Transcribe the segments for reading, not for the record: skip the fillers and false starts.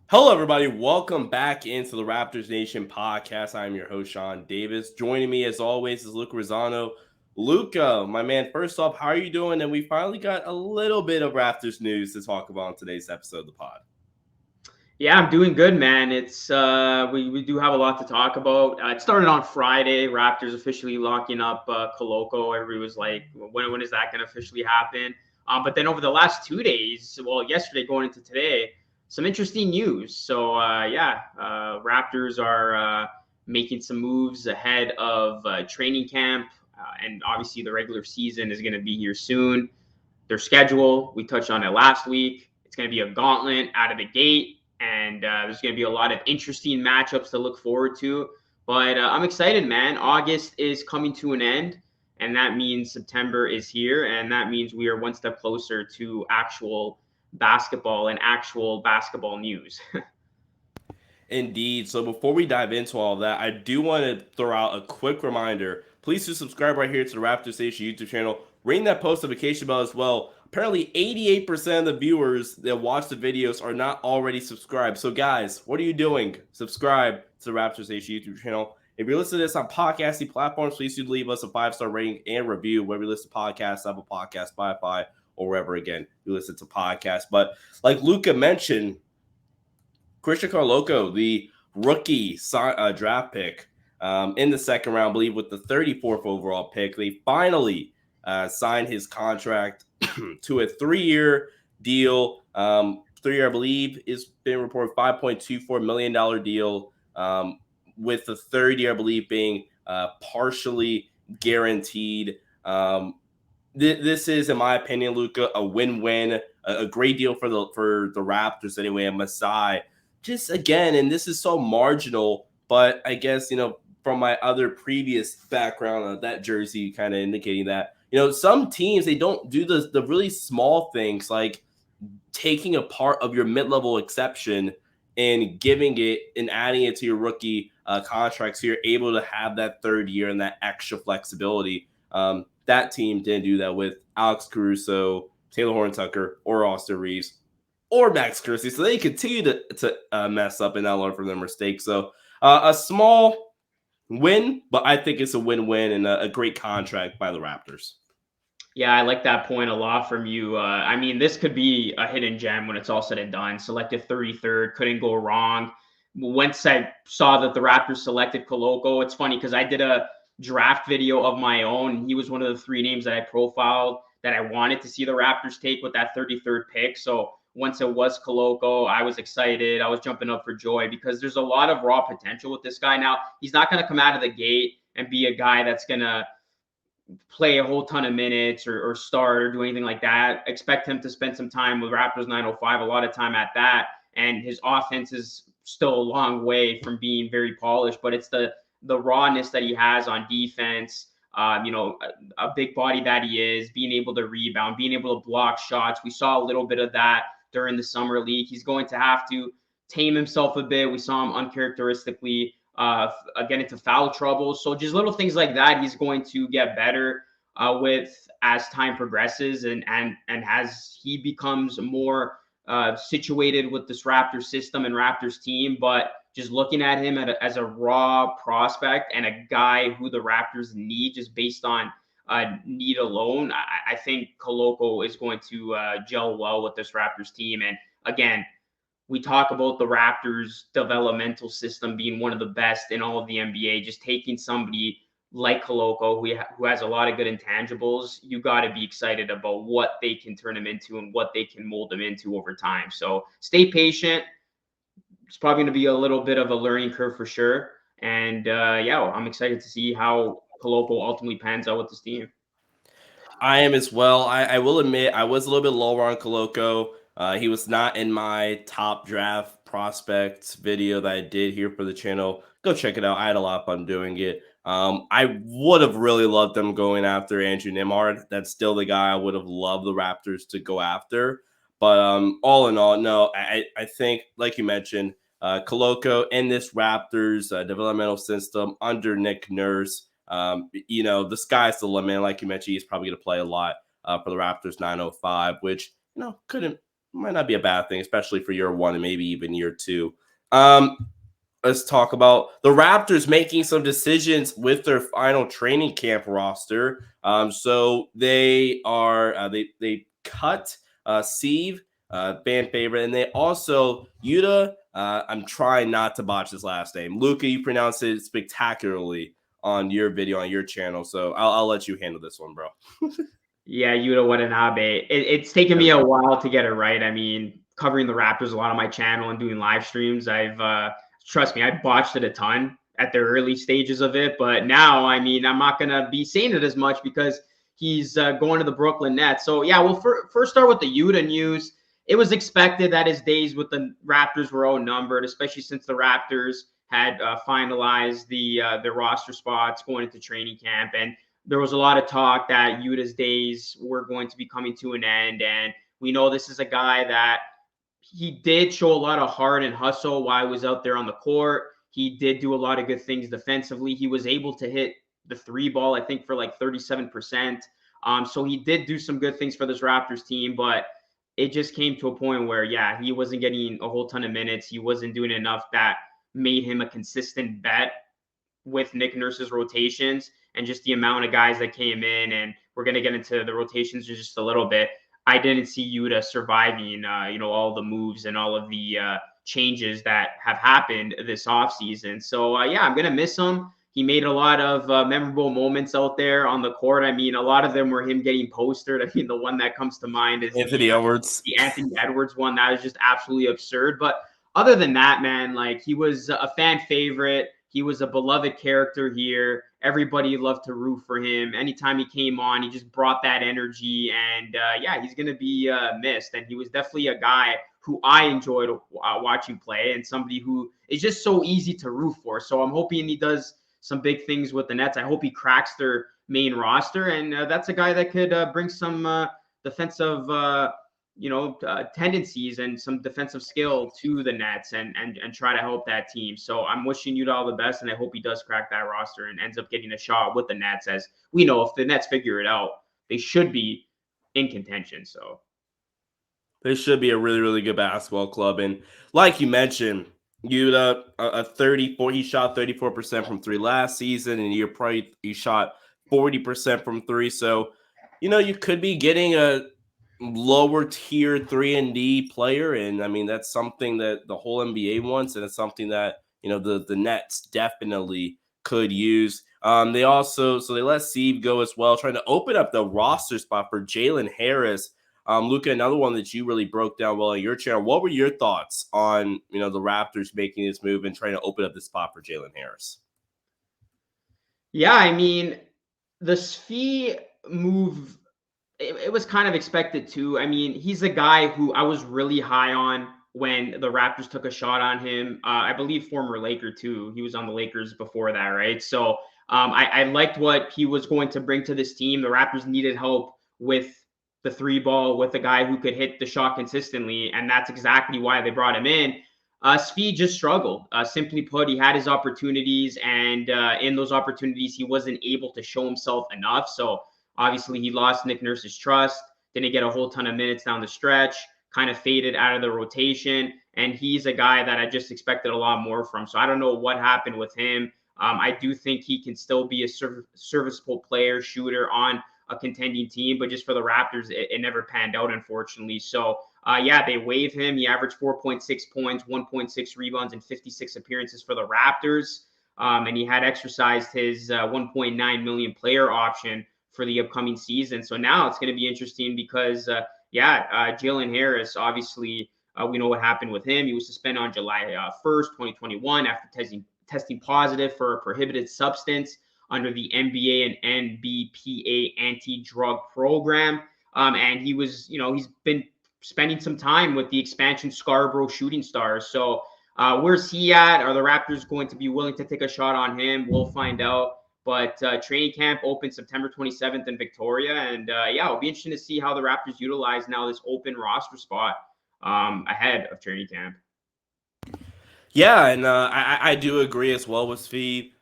Hello, everybody. Welcome back into the Raptors Nation podcast. I'm your host, Sean Davis. Joining me, as always, is Luca Rosano. Luca, my man, first off, how are you doing? And we finally got a little bit of Raptors news to talk about on today's episode of the pod. Yeah, I'm doing good, man. It's we do have a lot to talk about. It started on Friday. Raptors officially locking up Koloko. Everybody was like, when is that going to officially happen? But then over the last 2 days, well, yesterday going into today, some interesting news. So Raptors are making some moves ahead of training camp, and obviously the regular season is going to be here soon. Their schedule, we touched on it last week. It's going to be a gauntlet out of the gate, and there's going to be a lot of interesting matchups to look forward to. But I'm excited, man. August is coming to an end, and that means September is here, and that means we are one step closer to actual basketball and actual basketball news. Indeed. So before we dive into all of that, I do want to throw out a quick reminder. Please do subscribe right here to the Raptors Nation YouTube channel. Ring that post notification bell as well. Apparently, 88% of the viewers that watch the videos are not already subscribed. So, guys, what are you doing? Subscribe to the Raptors Nation YouTube channel. If you're listening to this on podcasting platforms, please do leave us a 5-star rating and review wherever you listen to podcasts, Apple Podcasts, Spotify, or wherever, again, you listen to podcasts. But like Luca mentioned, Christian Koloko, the rookie draft pick in the second round, I believe with the 34th overall pick, they finally signed his contract to a 3-year deal. 3-year, I believe, is been reported $5.24 million deal, with the third year, I believe, being partially guaranteed. This is, in my opinion, Luca, a win-win, a great deal for the Raptors anyway. And Masai, just again, and this is so marginal, but I guess, from my other previous background on that jersey, kind of indicating that, some teams, they don't do the really small things like taking a part of your mid-level exception and giving it and adding it to your rookie contract, so you're able to have that third year and that extra flexibility. That team didn't do that with Alex Caruso, Taylor Horton-Tucker, or Austin Reeves, or Max Christie. So they continue to mess up and not learn from their mistakes. So a small win, but I think it's a win-win and a great contract by the Raptors. Yeah, I like that point a lot from you. I mean, this could be a hidden gem when it's all said and done. Selected 33rd, couldn't go wrong. Once I saw that the Raptors selected Koloko, it's funny because I did a draft video of my own. He was one of the 3 names that I profiled that I wanted to see the Raptors take with that 33rd pick. So once it was Koloko, I was excited. I was jumping up for joy because there's a lot of raw potential with this guy. Now, he's not going to come out of the gate and be a guy that's going to play a whole ton of minutes or start or do anything like that. Expect him to spend some time with Raptors 905, a lot of time at that. And his offense is still a long way from being very polished, but it's the rawness that he has on defense. A big body that he is, being able to rebound, being able to block shots. We saw a little bit of that during the summer league. He's going to have to tame himself a bit. We saw him uncharacteristically get into foul trouble. So just little things like that, he's going to get better with as time progresses and as he becomes more situated with this Raptors system and Raptors team. But just looking at him as a raw prospect and a guy who the Raptors need just based on need alone, I think Koloko is going to gel well with this Raptors team. And again, we talk about the Raptors developmental system being one of the best in all of the NBA. Just taking somebody like Koloko, who has a lot of good intangibles, you got to be excited about what they can turn him into and what they can mold him into over time. So stay patient. It's probably going to be a little bit of a learning curve for sure. And I'm excited to see how Koloko ultimately pans out with this team. I am as well. I will admit I was a little bit lower on Koloko. He was not in my top draft prospects video that I did here for the channel. Go check it out. I had a lot of fun doing it. I would have really loved them going after Andrew Nembhard. That's still the guy I would have loved the Raptors to go after. But all in all, no, I think, like you mentioned, Koloko in this Raptors developmental system under Nick Nurse, the sky's the limit. Like you mentioned, he's probably going to play a lot for the Raptors 905, which, couldn't might not be a bad thing, especially for year one and maybe even year two. Um, let's talk about the Raptors making some decisions with their final training camp roster. So they are they cut Steve, fan favorite, and they also Yuta. I'm trying not to botch his last name. Luca, you pronounce it spectacularly on your video on your channel, so I'll let you handle this one, bro. Yeah, Yuta Watanabe. It's taken me a while to get it right. I mean, covering the Raptors a lot on my channel and doing live streams, I've trust me, I botched it a ton at the early stages of it. But now, I mean, I'm not gonna be saying it as much because he's going to the Brooklyn Nets. So yeah, we'll first start with the Yuta news. It was expected that his days with the Raptors were all numbered, especially since the Raptors had finalized their roster spots going into training camp, and there was a lot of talk that Yuta's days were going to be coming to an end. And we know this is a guy that he did show a lot of heart and hustle while he was out there on the court. He did do a lot of good things defensively. He was able to hit the three ball, I think, for like 37%. So he did do some good things for this Raptors team, but it just came to a point where, yeah, he wasn't getting a whole ton of minutes. He wasn't doing enough that made him a consistent bet with Nick Nurse's rotations and just the amount of guys that came in. And we're going to get into the rotations in just a little bit. I didn't see Yuta surviving, all the moves and all of the changes that have happened this offseason. So, yeah, I'm going to miss him. He made a lot of memorable moments out there on the court. I mean, a lot of them were him getting postered. I mean, the one that comes to mind is Anthony Edwards. the Anthony Edwards one. That is just absolutely absurd. But other than that, man, like he was a fan favorite. He was a beloved character here. Everybody loved to root for him. Anytime he came on, he just brought that energy. And yeah, he's going to be missed. And he was definitely a guy who I enjoyed watching play and somebody who is just so easy to root for. So I'm hoping he does some big things with the Nets. I hope he cracks their main roster. And that's a guy that could bring some defensive tendencies and some defensive skill to the Nets and try to help that team. So I'm wishing you all the best, and I hope he does crack that roster and ends up getting a shot with the Nets. As we know, if the Nets figure it out, they should be in contention. So They should be a really, really good basketball club. And like you mentioned, Yuta, a 34, he shot 34% from three last season, and he shot 40% from three. So, you could be getting a lower tier 3 and D player. And I mean, that's something that the whole NBA wants, and it's something that, the Nets definitely could use. They also, so they let Steve go as well, trying to open up the roster spot for Jalen Harris. Luca, another one that you really broke down well on your channel. What were your thoughts on the Raptors making this move and trying to open up the spot for Jalen Harris? yeah, I mean, the Svi move, it was kind of expected too. I mean, he's a guy who I was really high on when the Raptors took a shot on him. I believe former Laker too. He was on the Lakers before that, right? So I liked what he was going to bring to this team. The Raptors needed help with the three ball, with a guy who could hit the shot consistently, and that's exactly why they brought him in. Svi just struggled. Simply put, he had his opportunities, and in those opportunities, he wasn't able to show himself enough. So obviously, he lost Nick Nurse's trust, didn't get a whole ton of minutes down the stretch, kind of faded out of the rotation. And he's a guy that I just expected a lot more from. So I don't know what happened with him. I do think he can still be a serviceable player, shooter on a contending team, but just for the Raptors, it never panned out, unfortunately. So, yeah, they waive him. He averaged 4.6 points, 1.6 rebounds, and 56 appearances for the Raptors. And he had exercised his 1.9 million player option for the upcoming season. So now it's going to be interesting because, Jalen Harris, obviously, we know what happened with him. He was suspended on July 1st, 2021, after testing positive for a prohibited substance under the NBA and NBPA anti-drug program. And he was, he's been spending some time with the expansion Scarborough Shooting Stars. So where's he at? Are the Raptors going to be willing to take a shot on him? We'll find out. But training camp opens September 27th in Victoria. And it'll be interesting to see how the Raptors utilize now this open roster spot ahead of training camp. Yeah, and I do agree as well with Svi.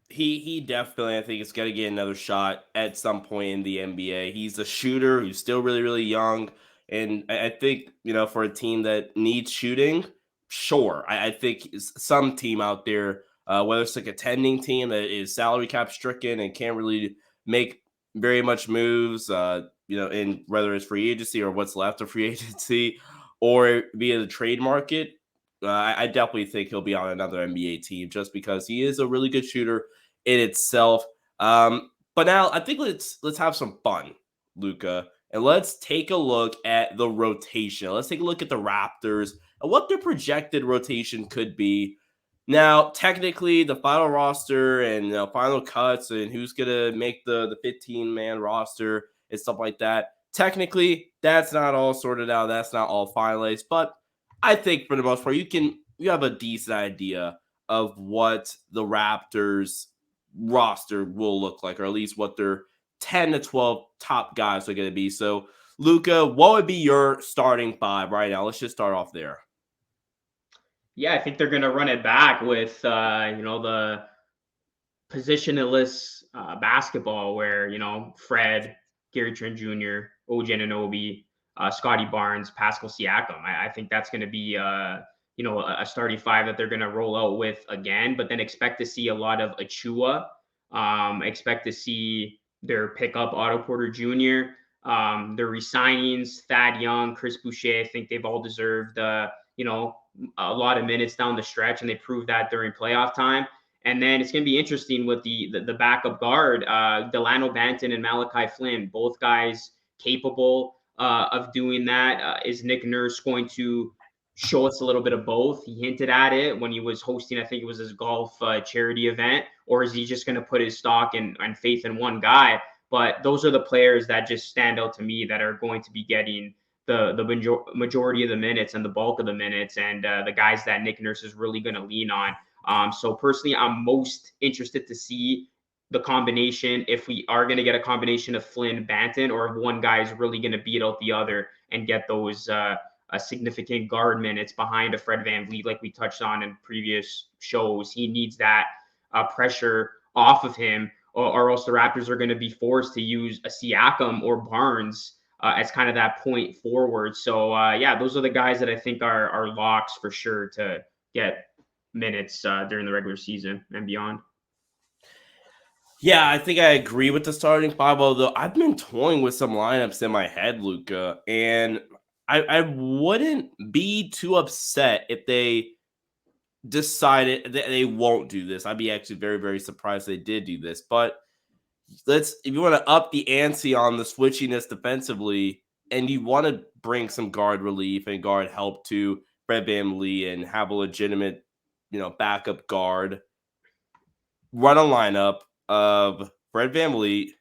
He definitely, I think, is going to get another shot at some point in the NBA. He's a shooter who's still really, really young. And I think, for a team that needs shooting, sure. I think some team out there, whether it's a contending team that is salary cap stricken and can't really make very much moves, in whether it's free agency or what's left of free agency or via the trade market, I definitely think he'll be on another NBA team just because he is a really good shooter in itself. But now I think let's have some fun, Luca, and let's take a look at the rotation. Let's take a look at the Raptors and what their projected rotation could be. Now, technically, the final roster and final cuts and who's gonna make the 15-man roster and stuff like that. Technically, that's not all sorted out. That's not all finalized, but I think for the most part, you have a decent idea of what the Raptors roster will look like, or at least what their 10 to 12 top guys are going to be. So, Luca, what would be your starting five right now? Let's just start off there. Yeah, I think they're going to run it back with the positionless basketball where, Fred, Gary Trent Jr., OG Anunoby, Scotty Barnes, Pascal Siakam. I think that's going to be, a starting five that they're going to roll out with again, but then expect to see a lot of Achua. Expect to see their pickup Otto Porter Jr., their resignings, Thad Young, Chris Boucher. I think they've all deserved, a lot of minutes down the stretch, and they proved that during playoff time. And then it's going to be interesting with the backup guard, Delano Banton and Malachi Flynn, both guys capable of doing that. Is Nick Nurse going to show us a little bit of both? He hinted at it when he was hosting, I think it was his golf charity event, or is he just going to put his stock and faith in one guy? But those are the players that just stand out to me that are going to be getting the majority of the minutes and the bulk of the minutes, and the guys that Nick Nurse is really going to lean on. So personally, I'm most interested to see the combination, if we are going to get a combination of Flynn Banton, or if one guy is really going to beat out the other and get those significant guard minutes behind a Fred VanVleet, like we touched on in previous shows. He needs that pressure off of him, or else the Raptors are going to be forced to use a Siakam or Barnes as kind of that point forward. So yeah, those are the guys that I think are locks for sure to get minutes during the regular season and beyond. Yeah, I think I agree with the starting five, although I've been toying with some lineups in my head, Luca, and I wouldn't be too upset if they decided that they won't do this. I'd be actually very, very surprised they did do this. But if you want to up the ante on the switchiness defensively, and you want to bring some guard relief and guard help to Fred VanVleet and have a legitimate, backup guard, run a lineup of Fred VanVleet,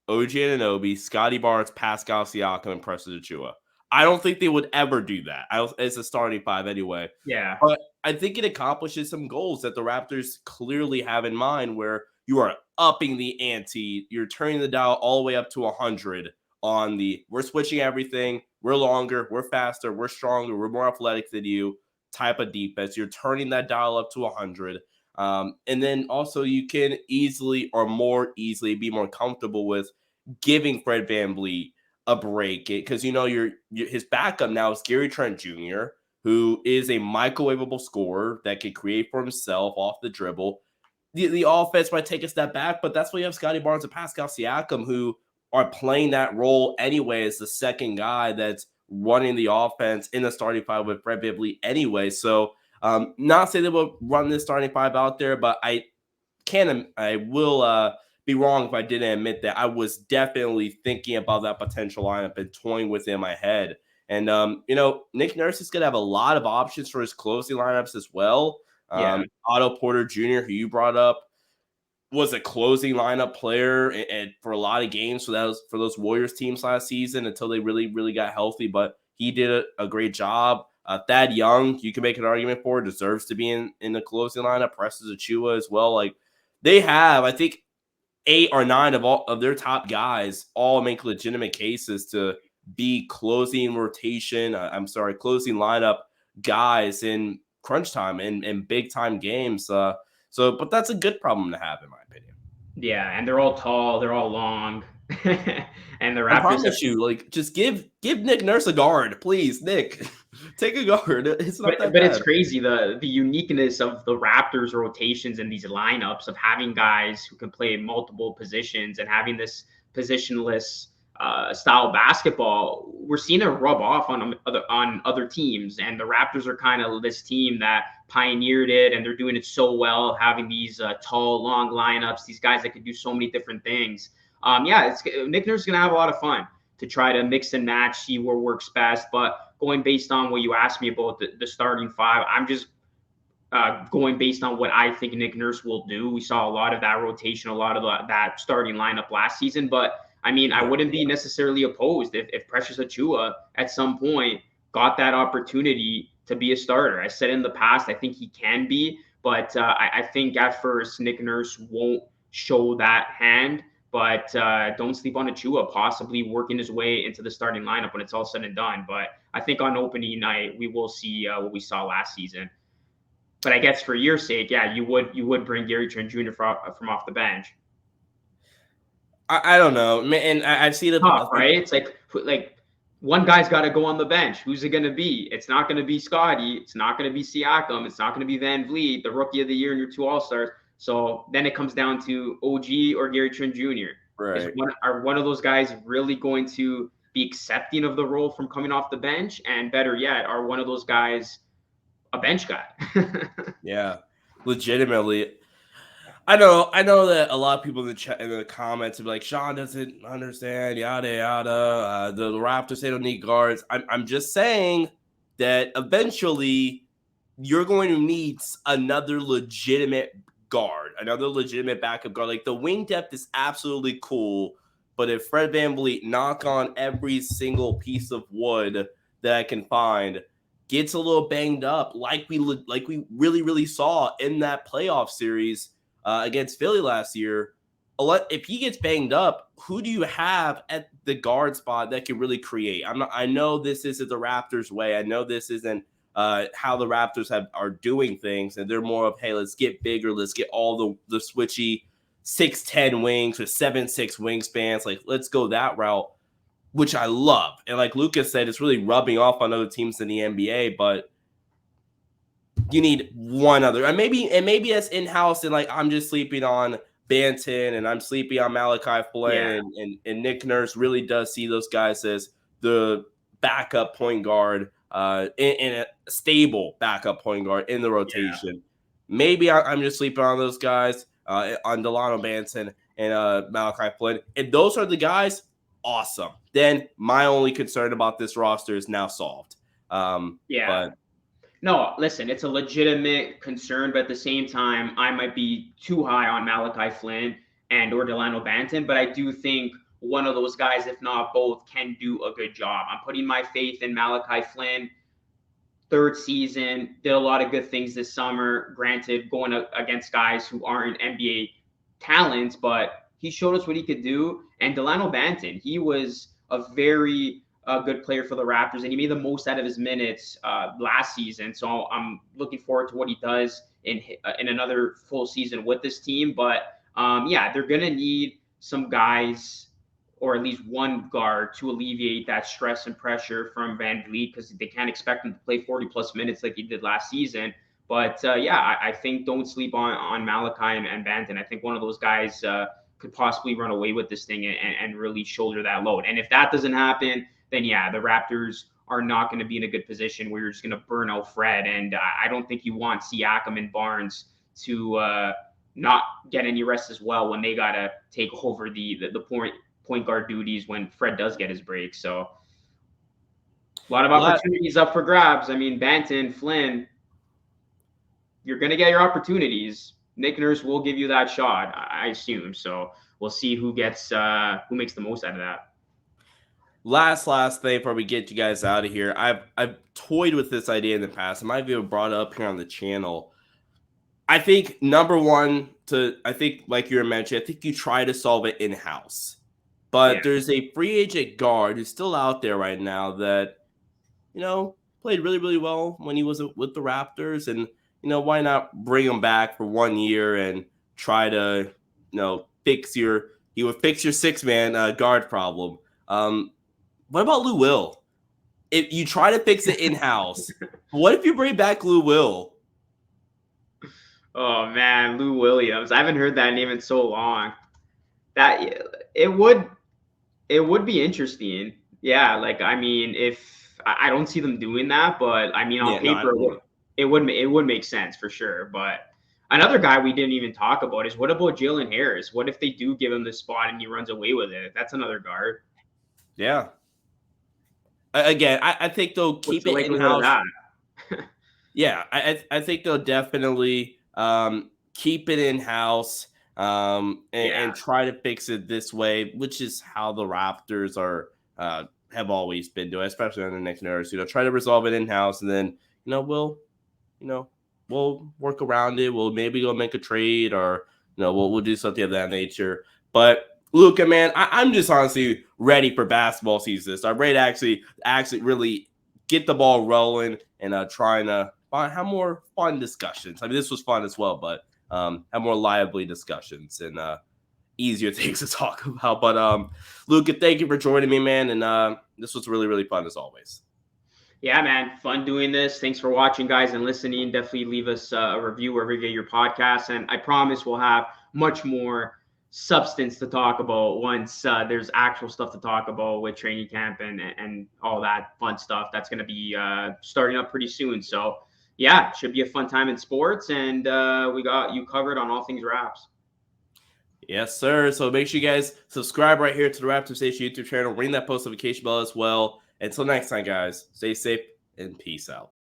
OG Anunoby, Scotty Barnes, Pascal Siakam, and Preston Achua. I don't think they would ever do that. It's a starting five anyway. Yeah. But I think it accomplishes some goals that the Raptors clearly have in mind, where you are upping the ante. You're turning the dial all the way up to 100 on we're switching everything. We're longer, we're faster, we're stronger, we're more athletic than you type of defense. You're turning that dial up to 100. And then also you can easily or more easily be more comfortable with giving Fred VanVleet a break, because his backup now is Gary Trent Jr., who is a microwavable scorer that can create for himself off the dribble. The offense might take a step back, but that's why you have Scotty Barnes and Pascal Siakam, who are playing that role anyway as the second guy that's running the offense in the starting five with Fred VanVleet anyway. So not saying they will run this starting five out there, but I will be wrong if I didn't admit that I was definitely thinking about that potential lineup and toying with it in my head. And Nick Nurse is going to have a lot of options for his closing lineups as well. Yeah. Otto Porter Jr., who you brought up, was a closing lineup player and for a lot of games. So that was for those Warriors teams last season until they really, really got healthy. But he did a great job. Thad Young, you can make an argument for, deserves to be in the closing lineup. Preston Achua as well. Like, they have, I think, 8 or 9 of their top guys all make legitimate cases to be closing lineup guys in crunch time and big time games. But that's a good problem to have, in my opinion. Yeah, and they're all tall, they're all long. And the I Raptors have, promise you, like, just give Nick Nurse a guard, please, Nick. Take a guard. It's not that but it's bad. crazy the uniqueness of the Raptors rotations and these lineups of having guys who can play multiple positions and having this positionless style basketball. We're seeing it rub off on other teams, and the Raptors are kind of this team that pioneered it, and they're doing it so well, having these tall, long lineups, these guys that can do so many different things. Yeah, Nick Nurse is gonna have a lot of fun to try to mix and match, see what works best. But going based on what you asked me about the starting five, I'm just going based on what I think Nick Nurse will do. We saw a lot of that rotation, a lot of that starting lineup last season. But I mean, I wouldn't be necessarily opposed if Precious Achua at some point got that opportunity to be a starter. I said in the past, I think he can be, but I think at first Nick Nurse won't show that hand. But don't sleep on Achua, possibly working his way into the starting lineup when it's all said and done. But I think on opening night, we will see what we saw last season. But I guess for your sake, yeah, you would bring Gary Trent Jr. from off the bench. I don't know, man. And I've seen it. Tough, right? It's like one guy's got to go on the bench. Who's it going to be? It's not going to be Scotty. It's not going to be Siakam. It's not going to be Van Vliet, the rookie of the year, and your two All Stars. So then it comes down to OG or Gary Trent Jr. Right. Are one of those guys really going to be accepting of the role from coming off the bench? And better yet, are one of those guys a bench guy? Yeah, legitimately. I know that a lot of people in the chat in the comments are like, Sean doesn't understand, yada yada. The Raptors, they don't need guards. I'm just saying that eventually you're going to need another legitimate guard, another legitimate backup guard. Like, the wing depth is absolutely cool, but if Fred VanVleet, knock on every single piece of wood that I can find, gets a little banged up, like we really saw in that playoff series against Philly last year. If he gets banged up, who do you have at the guard spot that can really create? I know this isn't the Raptors' way. I know this isn't how the Raptors are doing things, and they're more of, hey, let's get bigger, let's get all the switchy 6'10" wings with 7'6" wingspans. Like, let's go that route, which I love. And like Lucas said, it's really rubbing off on other teams in the NBA, but you need one other. And maybe that's in-house, and like, I'm just sleeping on Banton and I'm sleeping on Malachi Flynn, and Nick Nurse really does see those guys as the backup point guard, in a stable backup point guard in the rotation. Yeah. Maybe I'm just sleeping on those guys, on Delano Banton and Malachi Flynn. And those are the guys, awesome. Then my only concern about this roster is now solved. But no, listen, it's a legitimate concern, but at the same time, I might be too high on Malachi Flynn and or Delano Banton, but I do think one of those guys, if not both, can do a good job. I'm putting my faith in Malachi Flynn. Third season, did a lot of good things this summer. Granted, going against guys who aren't NBA talents, but he showed us what he could do. And Delano Banton, he was a very good player for the Raptors, and he made the most out of his minutes last season. So I'm looking forward to what he does in another full season with this team. But yeah, they're gonna need some guys, or at least one guard, to alleviate that stress and pressure from Van Vliet, because they can't expect him to play 40 plus minutes like he did last season. But yeah, I think don't sleep on Malachi and Banton. I think one of those guys could possibly run away with this thing and really shoulder that load. And if that doesn't happen, then yeah, the Raptors are not going to be in a good position where you're just going to burn out Fred. And I don't think you want Siakam and Barnes to not get any rest as well when they got to take over the point guard duties when Fred does get his break. So a lot of opportunities up for grabs. I mean, Banton, Flynn, you're going to get your opportunities. Nick Nurse will give you that shot, I assume. So we'll see who makes the most out of that. Last thing before we get you guys out of here, I've toyed with this idea in the past. I might be brought up here on the channel. I think number one, I think like you were mentioning, I think you try to solve it in-house. But there's a free agent guard who's still out there right now that, played really, really well when he was with the Raptors. And, why not bring him back for 1 year and try to, fix your He would fix your six-man guard problem. What about Lou Will? If you try to fix it in-house, what if you bring back Lou Will? Oh man, Lou Williams. I haven't heard that name in so long. That it would be interesting. Yeah, like I mean, if I don't see them doing that, but I mean, on Yeah, no, paper, it would make sense for sure. But another guy we didn't even talk about is what about Jalen Harris? What if they do give him the spot and he runs away with it? That's another guard. yeah. Again, I think they'll What's keep the it likelihood of in-house. that? Yeah, I think they'll definitely keep it in-house and try to fix it this way, which is how the Raptors are have always been doing, especially on the next years. Try to resolve it in-house, and then you know we'll work around it. We'll maybe go make a trade, or we'll do something of that nature. But Luca, man, I'm just honestly ready for basketball season. So I'm ready to actually really get the ball rolling and trying to have more fun discussions. I mean, this was fun as well, but have more lively discussions and easier things to talk about. But Luca, thank you for joining me, man. And this was really, really fun as always. Yeah, man, fun doing this. Thanks for watching, guys, and listening. Definitely leave us a review wherever you get your podcasts, and I promise we'll have much more substance to talk about once there's actual stuff to talk about with training camp and all that fun stuff. That's going to be starting up pretty soon. So, yeah, it should be a fun time in sports, and we got you covered on all things Raps. Yes, sir. So make sure you guys subscribe right here to the Raptors Nation YouTube channel. Ring that post notification bell as well. Until next time, guys, stay safe and peace out.